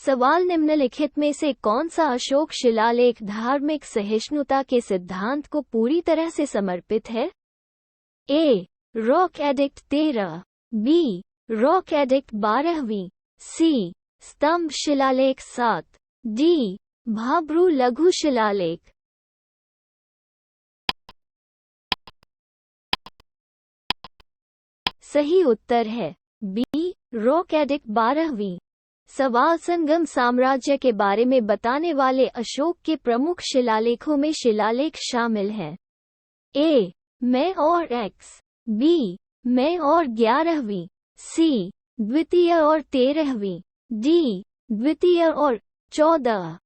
सवाल निम्नलिखित में से कौन सा अशोक शिलालेख धार्मिक सहिष्णुता के सिद्धांत को पूरी तरह से समर्पित है? A. Rock edict 13, B. Rock edict 12वीं, सी. स्तंभ शिलालेख 7, डी. भाब्रू लघु शिलालेख। सही उत्तर है बी. रॉक एडिक्ट 12वीं। सवाल संगम साम्राज्य के बारे में बताने वाले अशोक के प्रमुख शिलालेखों में शिलालेख शामिल हैं। ए. मैं और एक्स, बी. मैं और 11वीं, सी. द्वितीय और 13वीं, डी. द्वितीय और 14।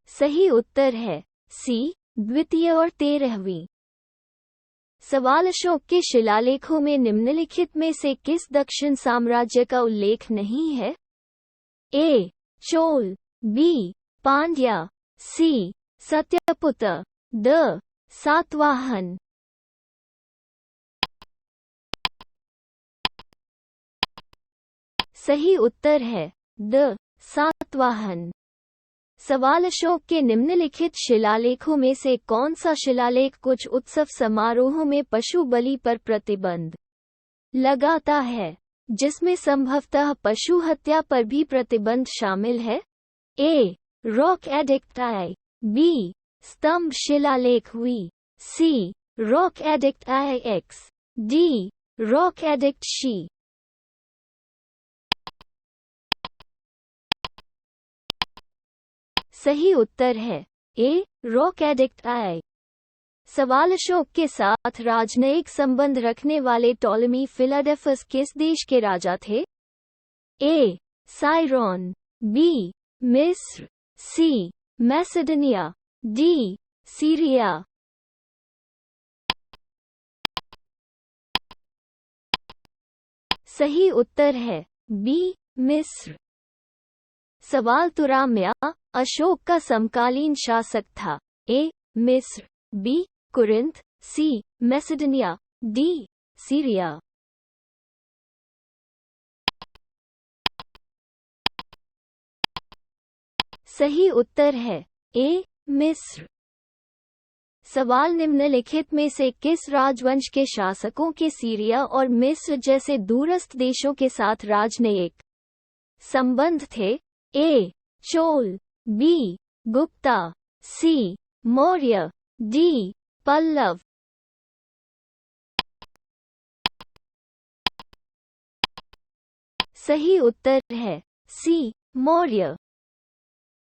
सही उत्तर है सी. द्वितीय और 13वीं। सवाल अशोक के शिलालेखों में निम्नलिखित में से किस दक्षिण साम्राज्य का उल्लेख नहीं है? A. Chola, B. Pandya, C. Satyaputra, D. Satavahana. सही उत्तर है द. सातवाहन। सवाल अशोक के निम्नलिखित शिलालेखों में से कौन सा शिलालेख कुछ उत्सव समारोहों में पशु बलि पर प्रतिबंध लगाता है, जिसमें संभवतः पशु हत्या पर भी प्रतिबंध शामिल है? A. Rock edict I, B. स्तंभ शिलालेख V, C. Rock edict I X, D. Rock edict शी। सही उत्तर है ए. रॉक एडिक्ट आई। सवाल अशोक के साथ राजनयिक संबंध रखने वाले टॉलेमी फिलाडेल्फस किस देश के राजा थे? ए. साइरोन, बी. मिस्र, सी. मैसेडोनिया, डी. सीरिया। सही उत्तर है बी. मिस्र। सवाल तुराम्या अशोक का समकालीन शासक था। ए. मिस्र, बी. कुरिन्थ, सी. मैसेडोनिया, डी. सीरिया। सही उत्तर है ए. मिस्र। सवाल निम्नलिखित में से किस राजवंश के शासकों के सीरिया और मिस्र जैसे दूरस्थ देशों के साथ राजनयिक संबंध थे? ए. चोल, बी. गुप्ता, सी. मौर्य, डी. पल्लव। सही उत्तर है सी. मौर्य।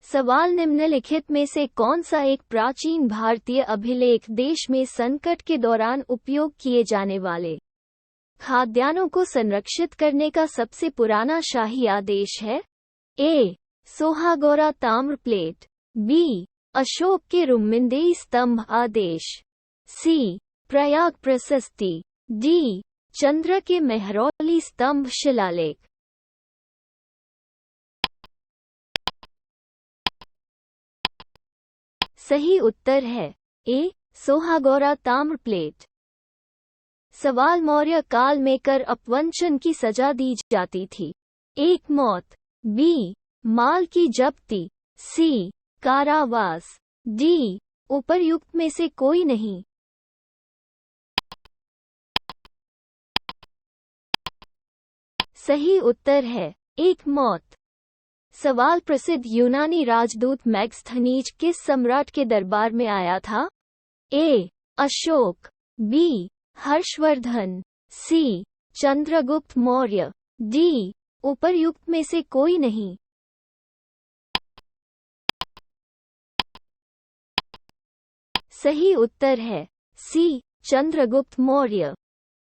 सवाल निम्नलिखित में से कौन सा एक प्राचीन भारतीय अभिलेख देश में संकट के दौरान उपयोग किए जाने वाले खाद्यान्नों को संरक्षित करने का सबसे पुराना शाही आदेश है? ए. सोहागोरा ताम्र प्लेट, बी. अशोक के रुम्मिंदेई स्तंभ आदेश, सी. प्रयाग प्रशस्ति, डी. चंद्र के मेहरौली स्तंभ शिलालेख। सही उत्तर है ए. सोहागोरा ताम्र प्लेट। सवाल मौर्य काल में कर अपवंचन की सजा दी जाती थी। एक मौत, बी. माल की जब्ती, सी. कारावास, डी. उपर्युक्त में से कोई नहीं। सही उत्तर है एक मौत। सवाल प्रसिद्ध यूनानी राजदूत मैग्स्थनीज किस सम्राट के दरबार में आया था? ए. अशोक, बी. हर्षवर्धन, सी. चंद्रगुप्त मौर्य, डी. उपर्युक्त में से कोई नहीं। सही उत्तर है सी. चंद्रगुप्त मौर्य।